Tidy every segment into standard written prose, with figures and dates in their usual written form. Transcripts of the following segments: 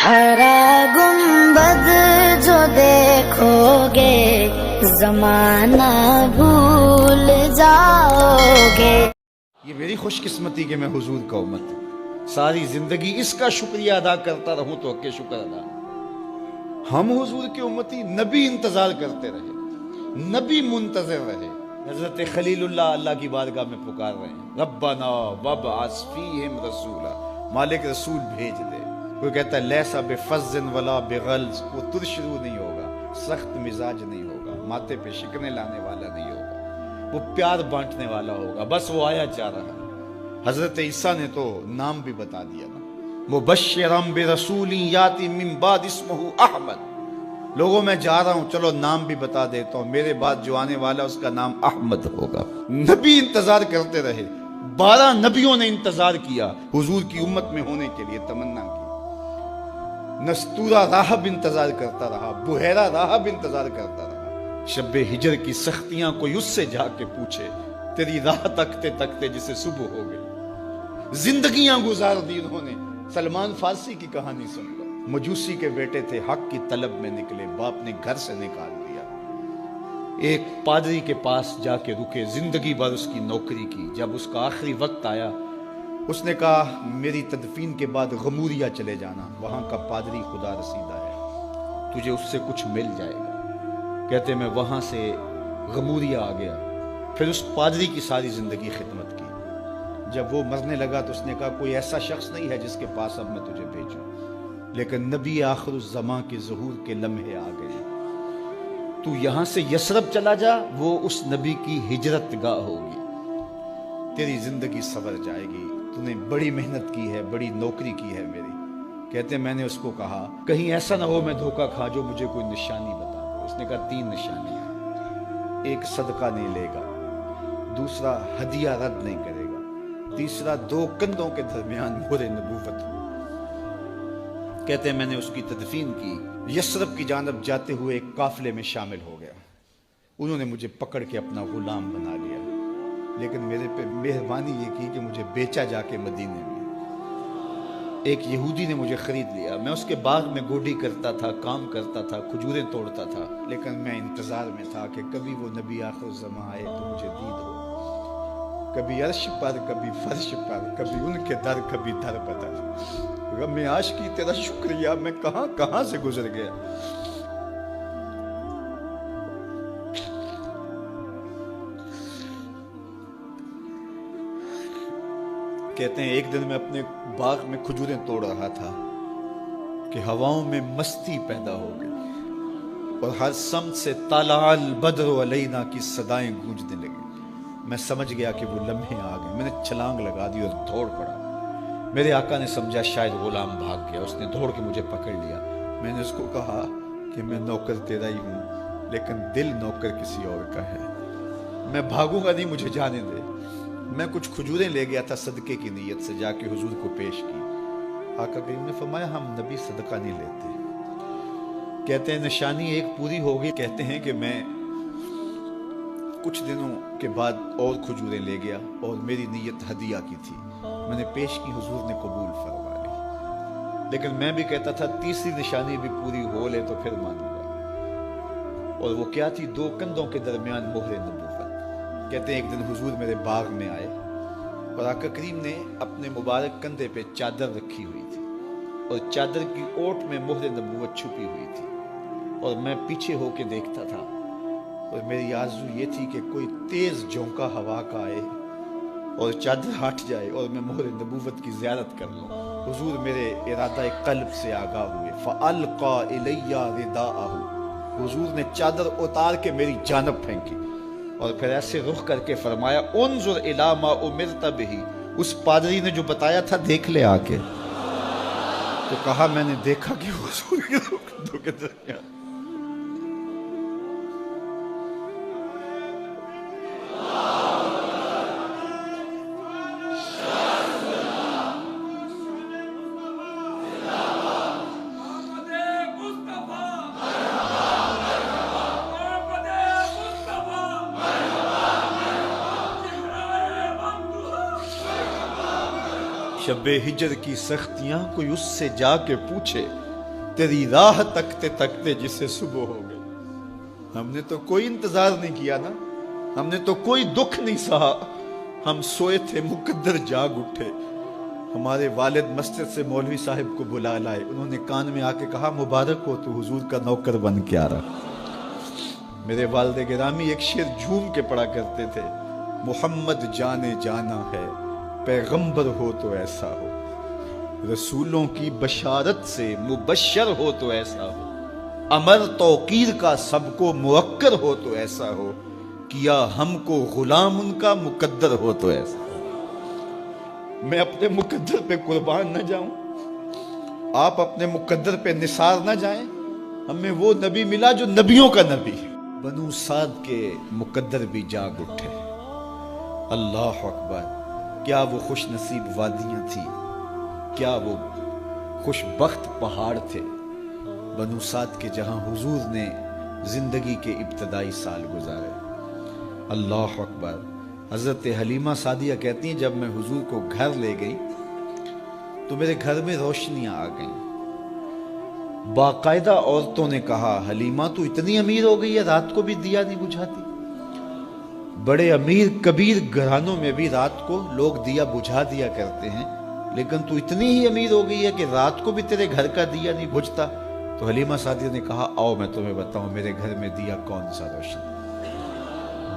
ہرا گنبد جو دیکھو گے زمانہ بھول جاؤ گے. یہ میری خوش قسمتی کہ میں حضور کا امت ساری زندگی اس کا شکریہ ادا کرتا رہوں تو حق شکر ادا. ہم حضور کی امتی نبی انتظار کرتے رہے، نبی منتظر رہے. حضرت خلیل اللہ کی بارگاہ میں پکار رہے ہیں، ربنا وابعث فیہم رسولا، مالک رسول بھیج دے. کوئی کہتا ہے لیسا بفظ ولا بغلظ، وہ ترشرو نہیں ہوگا، سخت مزاج نہیں ہوگا، ماتھے پہ شکنے لانے والا نہیں ہوگا، وہ پیار بانٹنے والا ہوگا. بس وہ آیا جا رہا ہے. حضرت عیسیٰ نے تو نام بھی بتا دیا نا، مبشرم برسول یاتی من بعد اسمہ احمد. لوگوں میں جا رہا ہوں، چلو نام بھی بتا دیتا ہوں، میرے بعد جو آنے والا اس کا نام احمد ہوگا. نبی انتظار کرتے رہے، 12 نبیوں نے انتظار کیا حضور کی امت میں ہونے کے لیے، تمنا کی. نستورہ راہب انتظار کرتا رہا، بحیرہ راہب انتظار کرتا رہا. شب ہجر کی سختیاں کوئی اس سے جا کے پوچھے، تیری راہ تکتے تکتے جسے صبح ہو گئی. زندگیاں گزار دی انہوں نے. سلمان فارسی کی کہانی سن لو. مجوسی کے بیٹے تھے، حق کی طلب میں نکلے، باپ نے گھر سے نکال دیا. ایک پادری کے پاس جا کے رکے، زندگی بھر اس کی نوکری کی. جب اس کا آخری وقت آیا، اس نے کہا میری تدفین کے بعد غموریہ چلے جانا، وہاں کا پادری خدا رسیدہ ہے، تجھے اس سے کچھ مل جائے گا. کہتے میں وہاں سے غموریہ آ گیا. پھر اس پادری کی ساری زندگی خدمت کی. جب وہ مرنے لگا تو اس نے کہا کوئی ایسا شخص نہیں ہے جس کے پاس اب میں تجھے بھیجوں، لیکن نبی آخر الزماں کے ظہور کے لمحے آ گئے. تو یہاں سے یثرب چلا جا، وہ اس نبی کی ہجرت گاہ ہوگی، تیری زندگی سنور جائے گی. تو نے بڑی محنت کی ہے، بڑی نوکری کی ہے میری. کہتے میں نے اس کو کہا کہیں ایسا نہ ہو میں دھوکہ کھا جو مجھے کوئی نشانی بتا دے. اس نے کہا 3 نشانیاں، ایک صدقہ نہیں لے گا، دوسرا ہدیہ رد نہیں کرے گا، تیسرا 2 کندھوں کے درمیان مہر نبوت ہو. کہتے ہیں میں نے اس کی تدفین کی، یثرب کی جانب جاتے ہوئے ایک قافلے میں شامل ہو گیا. انہوں نے مجھے پکڑ کے اپنا غلام بنا لیا، لیکن میرے پہ مہربانی یہ کی کہ مجھے بیچا جا کے مدینے میں. ایک یہودی نے مجھے خرید لیا. میں اس کے باغ میں گوڈی کرتا تھا، کام کرتا تھا، کھجوریں توڑتا تھا، لیکن میں انتظار میں تھا کہ کبھی وہ نبی آخر الزماں آئے تو مجھے دید ہو. کبھی عرش پر، کبھی فرش پر، کبھی ان کے در، کبھی در بدر. غم عاشقی تیرا شکریہ، میں کہاں کہاں سے گزر گیا. کہتے ہیں ایک دن میں اپنے باغ میں کھجوریں توڑ رہا تھا کہ ہواؤں میں مستی پیدا ہو گئی اور ہر سمت سے طلع البدر علینا کی صدائیں گونجنے لگی. میں سمجھ گیا کہ وہ لمحے آ گئے. میں نے چھلانگ لگا دی اور دوڑ پڑا. میرے آقا نے سمجھا شاید غلام بھاگ گیا، اس نے دوڑ کے مجھے پکڑ لیا. میں نے اس کو کہا کہ میں نوکر تیرا ہی ہوں، لیکن دل نوکر کسی اور کا ہے. میں بھاگوں گا نہیں، مجھے جانے دے. میں کچھ کھجوریں لے گیا تھا صدقے کی نیت سے، جا کے حضور کو پیش کی. آقا کریم نے فرمایا ہم نبی صدقہ نہیں لیتے. کہتے ہیں نشانی ایک پوری ہو گئی. کہتے ہیں کہ میں کچھ دنوں کے بعد اور کھجوریں لے گیا اور میری نیت ہدیہ کی تھی. میں نے پیش کی، حضور نے قبول فرما لی. لیکن میں بھی کہتا تھا تیسری نشانی بھی پوری ہو لے تو پھر مانوں گا. اور وہ کیا تھی؟ 2 کندھوں کے درمیان مہر نبوت. کہتے ہیں ایک دن حضور میرے باغ میں آئے اور آقا کریم نے اپنے مبارک کندھے پہ چادر رکھی ہوئی تھی اور چادر کی اوٹ میں مہر نبوت چھپی ہوئی تھی. اور میں پیچھے ہو کے دیکھتا تھا اور میری آرزو یہ تھی کہ کوئی تیز جھونکا ہوا کا آئے اور چادر ہٹ جائے اور میں مہر نبوت کی زیارت کر لوں. حضور میرے ارادہ قلب سے آگاہ ہوئے. فَأَلْقَى إِلَيَّ رِدَاءَهُ، حضور نے چادر اتار کے میری جانب پھینکی اور پھر ایسے رخ کر کے فرمایا انظر الی ما امرت بہ، اس پادری نے جو بتایا تھا دیکھ لے آ کے. تو کہا میں نے دیکھا کہ حضور کے 2 کندھوں کے درمیان. شب ہجر کی سختیاں کوئی اس سے جا کے پوچھے، تیری راہ تکتے تکتے جسے صبح ہو گئی. ہم نے تو کوئی انتظار نہیں کیا نا, ہم نے تو کوئی دکھ نہیں سہا, ہم سوئے تھے مقدر جاگ اٹھے. ہمارے والد مسجد سے مولوی صاحب کو بلا لائے, انہوں نے کان میں آ کے کہا مبارک ہو تو حضور کا نوکر بن کے آ رہا. میرے والد گرامی ایک شعر جھوم کے پڑھا کرتے تھے, محمد جانے جانا ہے پیغمبر ہو تو ایسا ہو, رسولوں کی بشارت سے مبشر ہو تو ایسا ہو, امر توقیر کا سب کو موکر ہو تو ایسا ہو, کیا ہم کو غلام ان کا مقدر ہو تو ایسا ہو. میں اپنے مقدر پہ قربان نہ جاؤں, آپ اپنے مقدر پہ نثار نہ جائیں. ہمیں وہ نبی ملا جو نبیوں کا نبی. بنو سعد کے مقدر بھی جاگ اٹھے. اللہ اکبر, کیا وہ خوش نصیب وادیاں تھیں, کیا وہ خوش بخت پہاڑ تھے بنو سعد کے, جہاں حضور نے زندگی کے ابتدائی سال گزارے. اللہ اکبر. حضرت حلیمہ سعدیہ کہتی ہیں جب میں حضور کو گھر لے گئی تو میرے گھر میں روشنیاں آ گئیں. باقاعدہ عورتوں نے کہا حلیمہ تو اتنی امیر ہو گئی ہے رات کو بھی دیا نہیں بجھاتی. بڑے امیر کبیر گھرانوں میں بھی رات کو لوگ دیا بجھا دیا کرتے ہیں, لیکن تو اتنی ہی امیر ہو گئی ہے کہ رات کو بھی تیرے گھر کا دیا نہیں بجھتا. تو حلیمہ سعدیہ نے کہا آؤ میں تمہیں بتاؤں میرے گھر میں دیا کون سا روشن.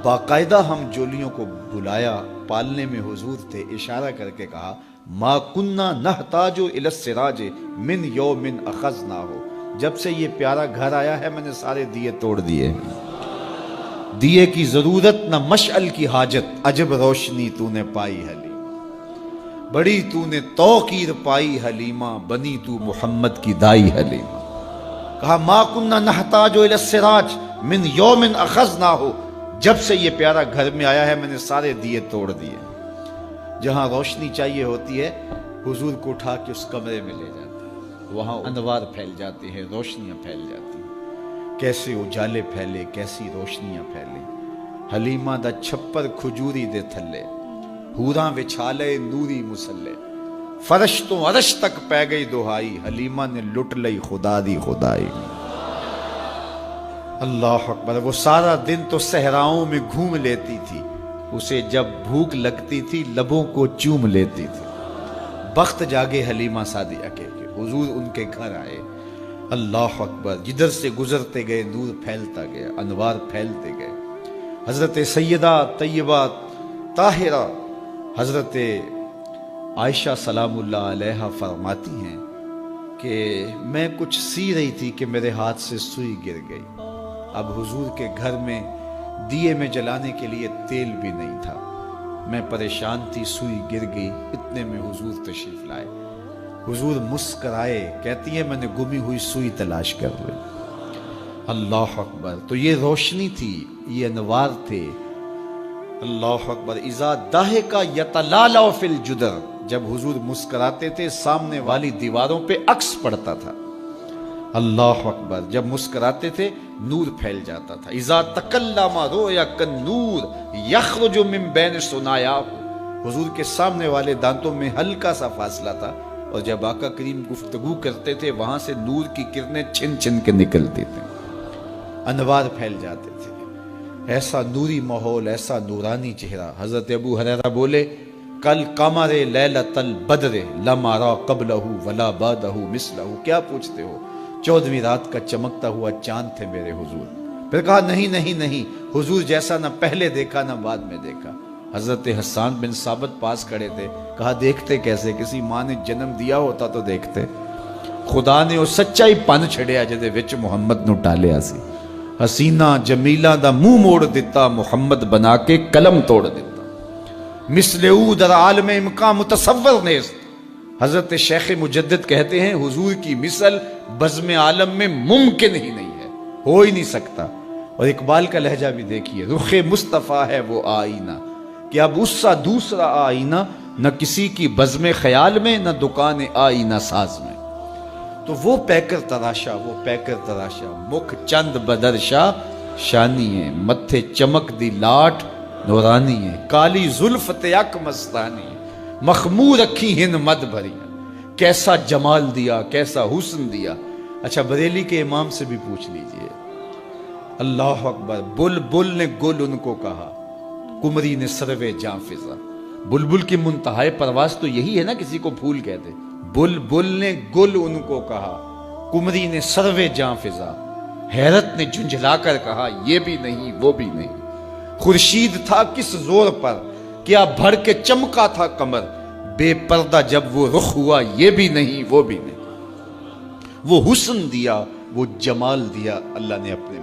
باقاعدہ ہم جولیوں کو بلایا, پالنے میں حضور تھے, اشارہ کر کے کہا ما کننا نحتاج الی السراج من یوم اخذناہ, جب سے یہ پیارا گھر آیا ہے میں نے سارے دیے توڑ دیے. دیے کی ضرورت نہ مشعل کی حاجت, عجب روشنی تو نے پائی حلیمہ, بڑی تو نے توقیر پائی حلیمہ, بنی تو محمد کی دائی حلیمہ. کہا ما کننا نحتاج الی السراج من یوم اخذناہ, جب سے یہ پیارا گھر میں آیا ہے میں نے سارے دیے توڑ دیے. جہاں روشنی چاہیے ہوتی ہے حضور کو اٹھا کے اس کمرے میں لے جاتے ہیں, وہاں انوار پھیل جاتے ہیں, روشنیاں پھیل جاتی ہیں. کیسے اجالے پھیلے, کیسی روشنیاں پھیلیں. حلیمہ دا چھپر کھجوری دے تھلے, حوراں وچھالے نوری مسلے, فرش تو عرش تک پہ گئی دہائی, حلیمہ نے لٹ لئی خدا دی خدائی. اللہ اکبر. وہ سارا دن تو صحراؤں میں گھوم لیتی تھی, اسے جب بھوک لگتی تھی لبوں کو چوم لیتی تھی. بخت جاگے حلیمہ سعدیہ کے حضور ان کے گھر آئے. اللہ اکبر. جدھر سے گزرتے گئے نور پھیلتا گیا, انوار پھیلتے گئے. حضرت سیدہ طیبہ طاہرہ حضرت عائشہ سلام اللہ علیہا فرماتی ہیں کہ میں کچھ سی رہی تھی کہ میرے ہاتھ سے سوئی گر گئی. اب حضور کے گھر میں دیے میں جلانے کے لیے تیل بھی نہیں تھا, میں پریشان تھی, سوئی گر گئی. اتنے میں حضور تشریف لائے. حضور مسکرائے, کہتی ہے میں نے گمی ہوئی سوئی تلاش کر لی. اللہ اکبر. تو یہ روشنی تھی, یہ انوار تھے. اللہ اکبر. اذا ضحک یتلالع فی الجدر, جب حضور مسکراتے تھے سامنے والی دیواروں پہ عکس پڑتا تھا. اللہ اکبر. جب مسکراتے تھے نور پھیل جاتا تھا. اذا تکلم رؤیا کالنور یخرج من بین ثنایاہ, حضور کے سامنے والے دانتوں میں ہلکا سا فاصلہ تھا, اور جب آقا کریم گفتگو کرتے تھے وہاں سے نور کی کرنیں چھن چھن کے نکلتی تھیں, انوار پھیل جاتے تھے. ایسا نوری ماحول, ایسا نورانی چہرہ. حضرت ابو ہریرہ بولے کل قمر لیلۃ البدر لم ارى قبلہ ولا بعدہ مثلہ. کیا پوچھتے ہو, 14ویں رات کا چمکتا ہوا چاند تھے میرے حضور. پھر کہا نہیں نہیں نہیں, حضور جیسا نہ پہلے دیکھا نہ بعد میں دیکھا. حضرت حسان بن ثابت پاس کھڑے تھے. کہا دیکھتے کیسے, کسی ماں نے جنم دیا ہوتا تو دیکھتے. خدا نے وہ سچائی پن چھڑیا جدے وچ محمد نو ٹالیا سی. حسینہ جمیلہ دا منہ موڑ دیتا, محمد بنا کے قلم توڑ دیتا. مثل او در عالم امکان متصور نیست. حضرت شیخ مجدد کہتے ہیں حضور کی مثل بزم عالم میں ممکن ہی نہیں ہے, ہو ہی نہیں سکتا. اور اقبال کا لہجہ بھی دیکھیے, رخ مصطفیٰ ہے وہ آئینہ کہ اب اس سا دوسرا آئینہ, نہ کسی کی بزم خیال میں نہ دکان آئینہ ساز میں. تو وہ پیکر تراشا, وہ پیکر تراشا, مکھ چند بدرشا شانی ہے, متھے چمک دی لاٹ نورانی ہے, کالی زلف تیک مستانی ہے, مخمور رکھی ہن مد بھری. کیسا جمال دیا, کیسا حسن دیا. اچھا بریلی کے امام سے بھی پوچھ لیجئے، اللہ اکبر، بلبل نے گل ان کو کہا، کمری نے سروے جاں فضا۔ بلبل کی منتہائے پرواز تو یہی ہے نا، کسی کو پھول کہتے۔ بلبل نے گل ان کو کہا، کمری نے سروے جاں فضا۔ حیرت نے جھنجھلا کر کہا، یہ بھی نہیں وہ بھی نہیں۔ خورشید تھا کس زور پر، کیا بھر کے چمکا تھا کمر۔ بے پردہ جب وہ رخ ہوا، یہ بھی نہیں وہ بھی نہیں۔ وہ حسن دیا، وہ جمال دیا اللہ نے اپنے